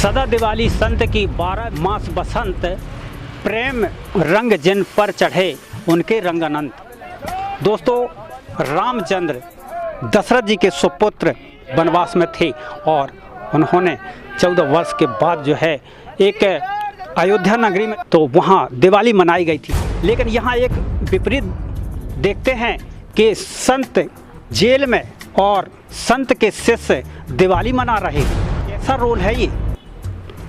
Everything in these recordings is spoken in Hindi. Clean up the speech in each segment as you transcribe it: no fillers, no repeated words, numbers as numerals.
सदा दिवाली संत की 12 मास बसंत, प्रेम रंग जिन पर चढ़े उनके रंग अनंत। दोस्तों, रामचंद्र दशरथ जी के सुपुत्र वनवास में थे और उन्होंने 14 वर्ष के बाद जो है एक अयोध्या नगरी में तो वहाँ दिवाली मनाई गई थी। लेकिन यहाँ एक विपरीत देखते हैं कि संत जेल में और संत के शिष्य दिवाली मना रहे हैं। ऐसा रोल है ये।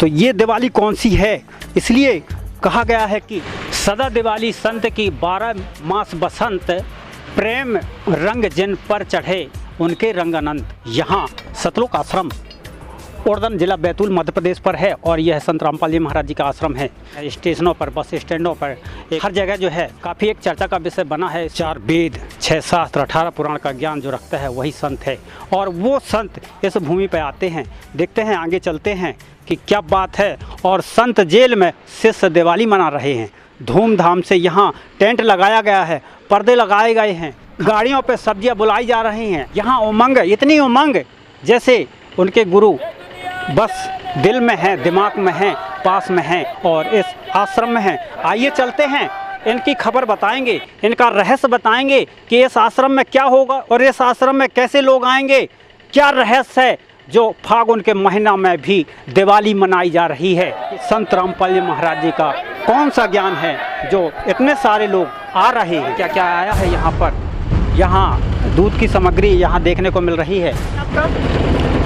तो ये दिवाली कौन सी है? इसलिए कहा गया है कि सदा दिवाली संत की 12 मास बसंत, प्रेम रंग जिन पर चढ़े उनके रंग अनंत। यहाँ सतलोक आश्रम ओरदन जिला बैतूल मध्य प्रदेश पर है और यह संत रामपाल जी महाराज जी का आश्रम है। स्टेशनों पर, बस स्टैंडों पर, हर जगह जो है काफ़ी एक चर्चा का विषय बना है। 4 वेद, 6 शास्त्र, 18 पुराण का ज्ञान जो रखता है वही संत है। और वो संत इस भूमि पर आते हैं। देखते हैं, आगे चलते हैं कि क्या बात है। और संत जेल में शिष्य दिवाली मना रहे हैं। धूमधाम से यहाँ टेंट लगाया गया है, पर्दे लगाए गए हैं, गाड़ियों पर सब्जियाँ बुलाई जा रही हैं। यहाँ उमंग, इतनी उमंग जैसे उनके गुरु बस दिल में है, दिमाग में है, पास में है और इस आश्रम में है। आइए चलते हैं, इनकी खबर बताएंगे, इनका रहस्य बताएंगे कि इस आश्रम में क्या होगा और इस आश्रम में कैसे लोग आएंगे। क्या रहस्य है जो फागुन के महीना में भी दिवाली मनाई जा रही है। संत रामपाल जी महाराज जी का कौन सा ज्ञान है जो इतने सारे लोग आ रहे हैं। क्या क्या आया है यहाँ पर। यहाँ दूध की सामग्री यहाँ देखने को मिल रही है।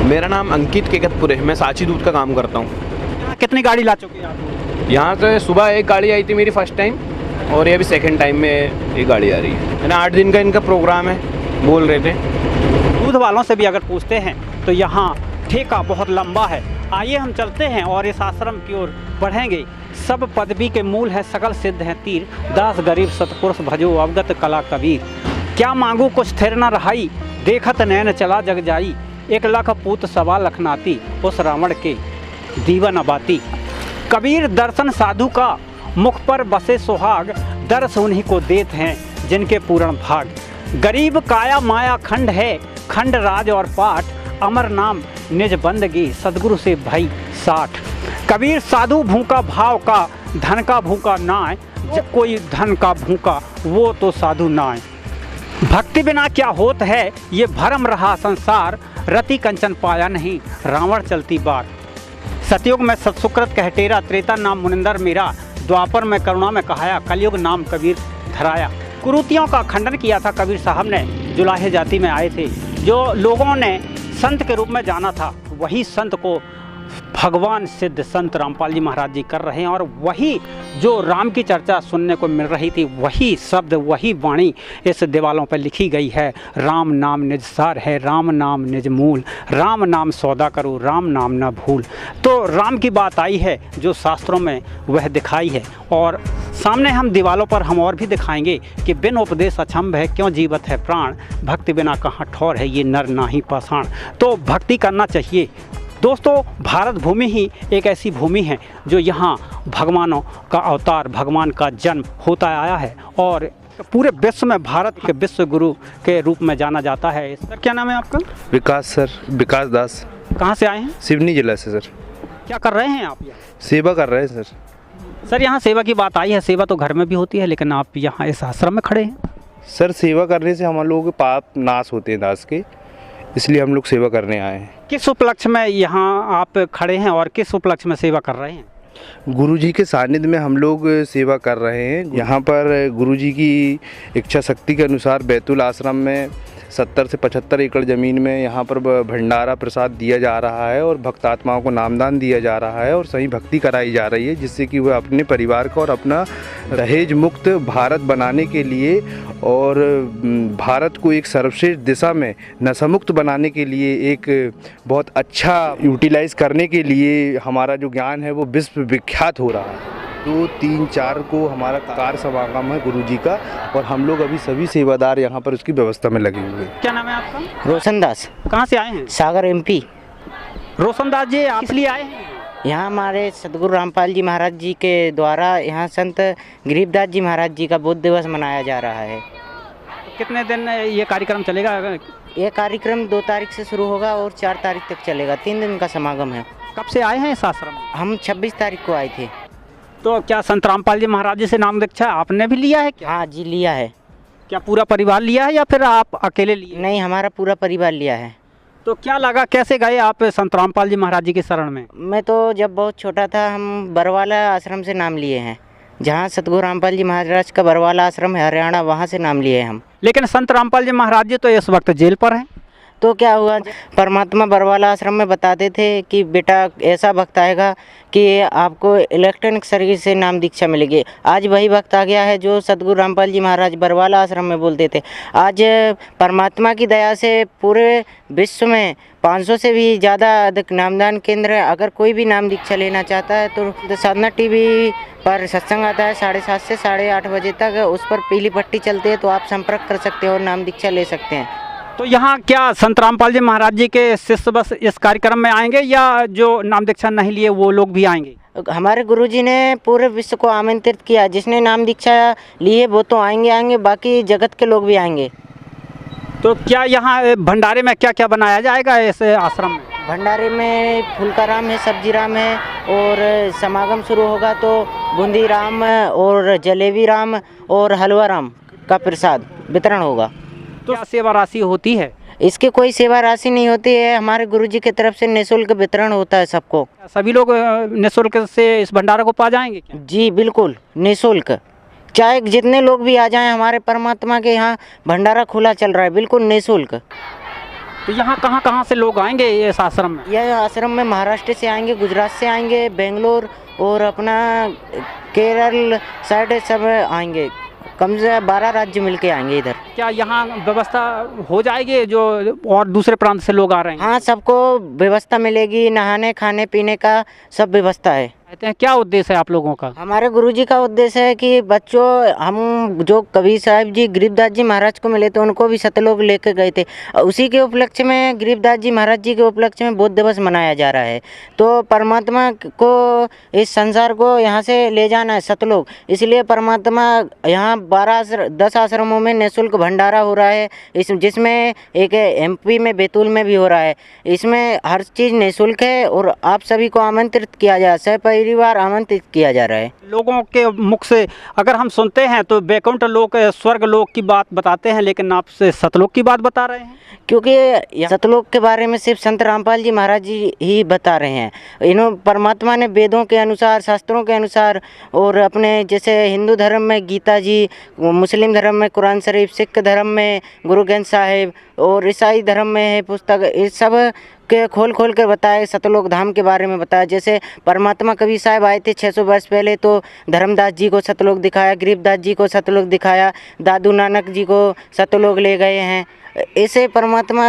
मेरा नाम अंकित केकतपुर है। मैं सांची दूध का काम करता हूँ। कितनी गाड़ी ला चुके हैं आप? यहाँ से सुबह एक गाड़ी आई थी मेरी फर्स्ट टाइम और ये अभी सेकंड टाइम में एक गाड़ी आ रही है ना। 8 दिन का इनका प्रोग्राम है बोल रहे थे। दूध वालों से भी अगर पूछते हैं तो यहाँ ठेका बहुत लंबा है। आइए हम चलते हैं और इस आश्रम की ओर बढ़ेंगे। सब पदवी के मूल है, सकल सिद्ध है तीर, दास गरीब सतपुरुष भजो अवगत कला कबीर। क्या मांगू कुछ थिर न रहाई, देखत नैन चला जग जाई, 1 लाख पूत 1.25 लाख नाती, उस रावण के दीवा न बाती। कबीर दर्शन साधु का, मुख पर बसे सुहाग, दर्श उन्हीं को देत हैं जिनके पूर्ण भाग। गरीब काया माया खंड है, खंड राज और पाठ, अमर नाम निज बंदगी, सदगुरु से भाई 60। कबीर साधु भूखा भाव का, धन का भूखा नाय, जब कोई धन का भूखा वो तो साधु नाय। भक्ति बिना क्या होत है, ये भरम रहा संसार, रति कंचन पाया नहीं, रावण चलती बार। सतयुग में सतसुकृत कह टेरा, त्रेता नाम मुनिंदर मेरा, द्वापर में करुणा में कहाया, कलयुग नाम कबीर धराया। कुरीतियों का खंडन किया था कबीर साहब ने। जुलाहे जाति में आए थे, जो लोगों ने संत के रूप में जाना था, वही संत को भगवान सिद्ध संत रामपाल जी महाराज जी कर रहे हैं। और वही जो राम की चर्चा सुनने को मिल रही थी, वही शब्द, वही वाणी इस दीवालों पर लिखी गई है। राम नाम निज सार है, राम नाम निज मूल, राम नाम सौदा करो, राम नाम न भूल। तो राम की बात आई है जो शास्त्रों में वह दिखाई है। और सामने हम दीवालों पर हम और भी दिखाएंगे कि बिन उपदेश अछम्भ है, क्यों जीवत है प्राण, भक्ति बिना कहाँ ठौर है, ये नर नाही पाषाण। तो भक्ति करना चाहिए। दोस्तों, भारत भूमि ही एक ऐसी भूमि है जो यहाँ भगवानों का अवतार, भगवान का जन्म होता आया है और पूरे विश्व में भारत के विश्व गुरु के रूप में जाना जाता है। सर, क्या नाम है आपका? विकास सर, विकास दास। कहाँ से आए हैं? सिवनी जिला से सर। क्या कर रहे हैं आप यहाँ? सेवा कर रहे हैं सर। सर, यहाँ सेवा की बात आई है। सेवा तो घर में भी होती है, लेकिन आप यहाँ इस आश्रम में खड़े हैं। सर, सेवा करने से हम लोगों के पाप नाश होते हैं दास के, इसलिए हम लोग सेवा करने आए हैं। किस उपलक्ष्य में यहाँ आप खड़े हैं और किस उपलक्ष्य में सेवा कर रहे हैं? गुरुजी के सानिध्य में हम लोग सेवा कर रहे हैं। यहाँ पर गुरुजी की इच्छा शक्ति के अनुसार बैतूल आश्रम में 70 से 75 एकड़ ज़मीन में यहाँ पर भंडारा प्रसाद दिया जा रहा है और भक्तात्माओं को नामदान दिया जा रहा है और सही भक्ति कराई जा रही है, जिससे कि वह अपने परिवार का और अपना दहेज मुक्त भारत बनाने के लिए और भारत को एक सर्वश्रेष्ठ दिशा में नशामुक्त बनाने के लिए एक बहुत अच्छा यूटिलाइज़ करने के लिए हमारा जो ज्ञान है वो विश्व विख्यात हो रहा है। 2, 3, 4 को हमारा कार समागम है गुरुजी का और हम लोग अभी सभी सेवादार यहाँ पर उसकी व्यवस्था में लगे हुए हैं। क्या नाम है आपका? रोशन दास। कहाँ से आए हैं? सागर MP। रोशन दास जी, आप इसलिए आए हैं? यहाँ हमारे सदगुरु रामपाल जी महाराज जी के द्वारा यहाँ संत गरीबदास जी महाराज जी का बुद्ध दिवस मनाया जा रहा है। कितने दिन ये कार्यक्रम चलेगा? ये कार्यक्रम 2 तारीख से शुरू होगा और 4 तारीख तक चलेगा। 3 दिन का समागम है। कब से आए हैं इस आश्रम में? हम 26 तारीख को आए थे। तो क्या संत रामपाल जी महाराज जी से नाम दीक्षा आपने भी लिया है क्या? हाँ जी, लिया है। क्या पूरा परिवार लिया है या फिर आप अकेले लिए? नहीं, हमारा पूरा परिवार लिया है। तो क्या लगा, कैसे गए आप संत रामपाल जी महाराज जी के शरण में? मैं तो जब बहुत छोटा था, हम बरवाला आश्रम से नाम लिए हैं। जहाँ सतगुरु रामपाल जी महाराज का बरवाला आश्रम है हरियाणा, वहाँ से नाम लिए हम। लेकिन संत रामपाल जी महाराज जी तो इस वक्त जेल पर हैं। तो क्या हुआ, परमात्मा बरवाला आश्रम में बताते थे कि बेटा ऐसा वक्त आएगा कि आपको इलेक्ट्रॉनिक सर्विस से नाम दीक्षा मिलेगी। आज वही वक्त आ गया है जो सतगुरु रामपाल जी महाराज बरवाला आश्रम में बोलते थे। आज परमात्मा की दया से पूरे विश्व में 500 से भी ज़्यादा अधिक नामदान केंद्र है। अगर कोई भी नाम दीक्षा लेना चाहता है तो साधना टीवी पर सत्संग आता है 7:30 से 8:30 बजे तक, उस पर पीली पट्टी चलती है, तो आप संपर्क कर सकते हो और नाम दीक्षा ले सकते हैं। तो यहाँ क्या संत रामपाल जी महाराज जी के शिष्य बस इस कार्यक्रम में आएंगे या जो नाम दीक्षा नहीं लिए वो लोग भी आएंगे? हमारे गुरुजी ने पूरे विश्व को आमंत्रित किया। जिसने नाम दीक्षा लिए वो तो आएंगे, बाकी जगत के लोग भी आएंगे। तो क्या यहाँ भंडारे में क्या क्या बनाया जाएगा इस आश्रम में? भंडारे में फुल्का राम है, सब्जी राम है, और समागम शुरू होगा तो बूंदी राम और जलेबी राम और हलवा राम का प्रसाद वितरण होगा। तो क्या सेवा राशि होती है? इसकी कोई सेवा राशि नहीं होती है। हमारे गुरुजी की तरफ से निःशुल्क वितरण होता है सबको। सभी लोग निःशुल्क से इस भंडारा को पा जाएंगे क्या? जी बिल्कुल निःशुल्क, चाहे जितने लोग भी आ जाएं, हमारे परमात्मा के यहाँ भंडारा खुला चल रहा है, बिल्कुल निःशुल्क। तो यहाँ कहाँ से लोग आएंगे इस आश्रम में? यह आश्रम में महाराष्ट्र से आएंगे, गुजरात से आएंगे, बेंगलोर और अपना केरल साइड सब आएंगे। कम से 12 राज्य मिलके आएंगे इधर। क्या यहाँ व्यवस्था हो जाएगी जो और दूसरे प्रांत से लोग आ रहे हैं? हाँ, सबको व्यवस्था मिलेगी, नहाने खाने पीने का सब व्यवस्था है। कहते हैं क्या उद्देश्य है आप लोगों का? हमारे गुरुजी का उद्देश्य है कि बच्चों, हम जो कबीर साहिब जी गरीबदास जी महाराज को मिले थे उनको भी सतलोक लेकर गए थे। उसी के उपलक्ष्य में गरीबदास जी महाराज जी के उपलक्ष्य में बौद्ध दिवस मनाया जा रहा है। तो परमात्मा को इस संसार को यहाँ से ले जाना है सतलोक, इसलिए परमात्मा यहाँ 10 आश्रमों में निःशुल्क भंडारा हो रहा है। जिसमें एक MP में बैतूल में भी हो रहा है। इसमें हर चीज़ निःशुल्क है और आप सभी को आमंत्रित किया जाए, परिवार आमंत्रित किया जा रहा है। लोगों के मुख से अगर हम सुनते हैं तो वैकुंठ लोक, स्वर्ग लोक की बात बताते हैं, लेकिन आप से सतलोक की बात बता रहे हैं। क्योंकि सतलोक के बारे में सिर्फ संत रामपाल जी महाराज जी ही बता रहे हैं। इन्होंने परमात्मा ने वेदों के अनुसार, शास्त्रों के अनुसार, और अपने जैसे हिंदू धर्म में गीता जी, मुस्लिम धर्म में कुरान शरीफ, सिख धर्म में गुरु ग्रंथ साहिब, और ईसाई धर्म में है पुस्तक, इस सब के खोल कर बताए, सतलोक धाम के बारे में बताया। जैसे परमात्मा कबीर साहब आए थे 600 वर्ष पहले, तो धर्मदास जी को सतलोक दिखाया, गरीबदास जी को सतलोक दिखाया, दादू नानक जी को सतलोक ले गए हैं। ऐसे परमात्मा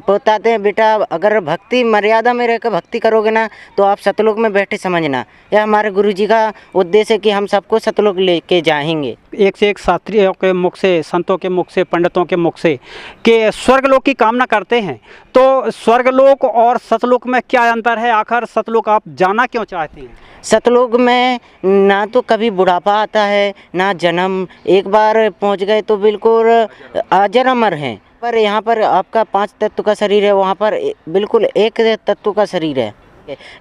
बताते हैं बेटा अगर भक्ति मर्यादा में रहकर भक्ति करोगे ना तो आप सतलोक में बैठे समझना। यह हमारे गुरुजी का उद्देश्य है कि हम सबको सतलोक लेके जाएंगे। एक से एक शास्त्रियों के मुख से, संतों के मुख से, पंडितों के मुख से कि स्वर्गलोक की कामना करते हैं। तो स्वर्गलोक और सतलोक में क्या अंतर है? आखिर सतलोक आप जाना क्यों चाहते हैं? सतलोक में ना तो कभी बुढ़ापा आता है ना जन्म, एक बार पहुंच गए तो बिल्कुल अजर अमर हैं। पर यहाँ पर आपका 5 तत्व का शरीर है, वहाँ पर बिल्कुल एक तत्व का शरीर है।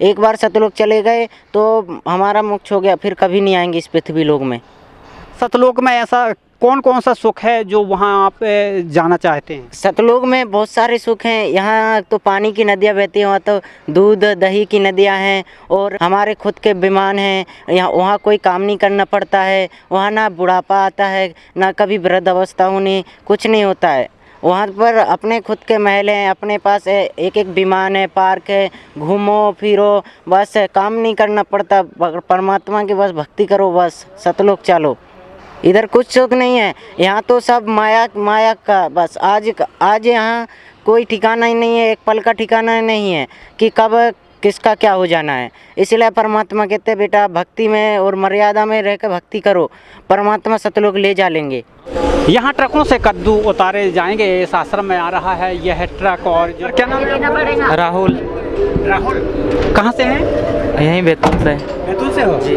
एक बार सतलोक चले गए तो हमारा मोक्ष हो गया, फिर कभी नहीं आएंगे इस पृथ्वी लोक में। सतलोक में ऐसा कौन सा सुख है जो वहाँ आप जाना चाहते हैं? सतलोक में बहुत सारे सुख हैं। यहाँ तो पानी की नदियाँ बहती हैं, वहाँ तो दूध दही की नदियाँ हैं, और हमारे खुद के विमान हैं। यहाँ वहाँ कोई काम नहीं करना पड़ता है। वहाँ ना बुढ़ापा आता है, ना कभी वृद्ध अवस्था होनी, कुछ नहीं होता है। वहाँ पर अपने खुद के महल हैं, अपने पास एक विमान है, पार्क है, घूमो फिरो, बस काम नहीं करना पड़ता। परमात्मा की बस भक्ति करो, बस सतलोक चलो। इधर कुछ सुख नहीं है, यहाँ तो सब माया का बस। आज यहाँ कोई ठिकाना ही नहीं है, एक पल का ठिकाना नहीं है कि कब किसका क्या हो जाना है। इसलिए परमात्मा कहते हैं बेटा भक्ति में और मर्यादा में रहकर भक्ति करो, परमात्मा सतलोक ले जा लेंगे। यहाँ ट्रकों से कद्दू उतारे जाएंगे। इस आश्रम में आ रहा है यह ट्रक। और क्या नाम है? राहुल। कहाँ से हैं? यहीं बैतूल से। बैतूल से हो जी?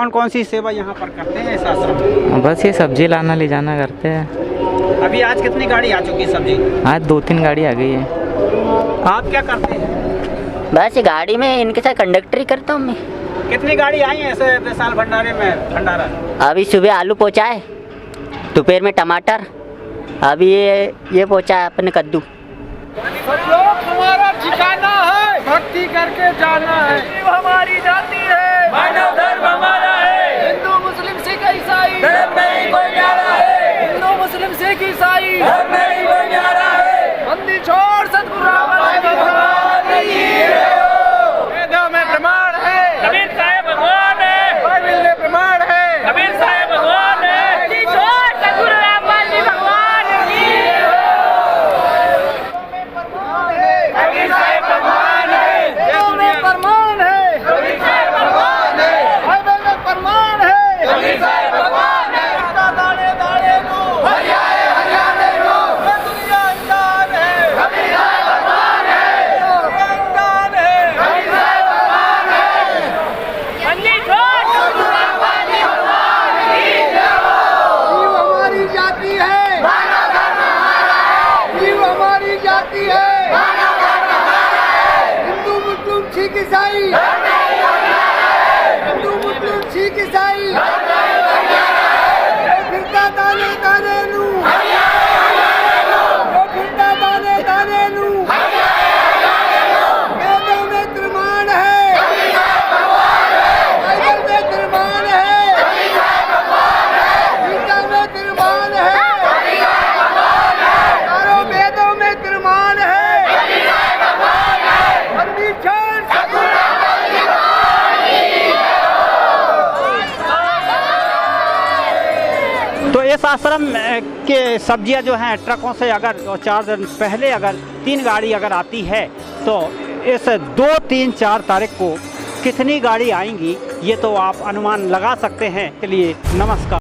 कौन सी सेवा यहाँ पर करते हैं इस आश्रम में? बस ये सब्जी लाना ले जाना करते हैं। अभी आज कितनी गाड़ी आ चुकी है सब्जी? आज 2-3 गाड़ी आ गई है। आप क्या करते हैं? बस गाड़ी में इनके साथ कंडक्टरी करता हूँ मैं। कितनी गाड़ी आई है ऐसे साल भंडारे में भंडारा? अभी सुबह आलू पहुँचा है, दोपहर में टमाटर, अभी ये पहुँचा है अपने कद्दू। हमारा ठिकाना है, भक्ति करके जाना है, हमारी जाति है, मानव धर्म हमारा है, हिंदू मुस्लिम सिख ईसाई धर्म नहीं कोई न्यारा है, हिंदू मुस्लिम सिख ईसाई धर्म नहीं कोई न्यारा है, बंदी छोड़ सतगुरु रामदास भगवान की हो। वेदों में प्रमाण है, कबीर साहब भगवान है, बाइबल में प्रमाण है, कबीर साहब भगवान है, बंदी छोड़ सतगुरु रामदास जी भगवान की कबीर साहब भगवान है, वेदों में प्रमाण है, कबीर साहब भगवान है, बाइबल में प्रमाण है, कबीर साहब भगवान है, दाने दाने नो हरियाणे हरियाणे नो दुनिया इंसान है, कबीर साहब भगवान है, इंसान है, कबीर साहब भगवान है, बंदी छोड़ सतगुरु रामदास जी भगवान की जय। जीव हमारी जाति है, मानव धर्म हमारा है, जीव हमारी जाति है, हिंदू मुस्लिम सिख ईसाई हिंदू मुस्लिम सिख ईसाई फिरता दाने दाने नू फिरता दाने दाने नू वेदों में प्रमाण है, बाइबल में प्रमाण है, गीता में प्रमाण है, चारों वेदों में प्रमाण है, बंदी छोड़ सतगुरु रामदास जी भगवान की। तो इस आश्रम के सब्जियां जो हैं ट्रकों से अगर 4 दिन पहले अगर 3 गाड़ी अगर आती है तो इस 2, 3, 4 तारीख को कितनी गाड़ी आएंगी ये तो आप अनुमान लगा सकते हैं। के लिए नमस्कार।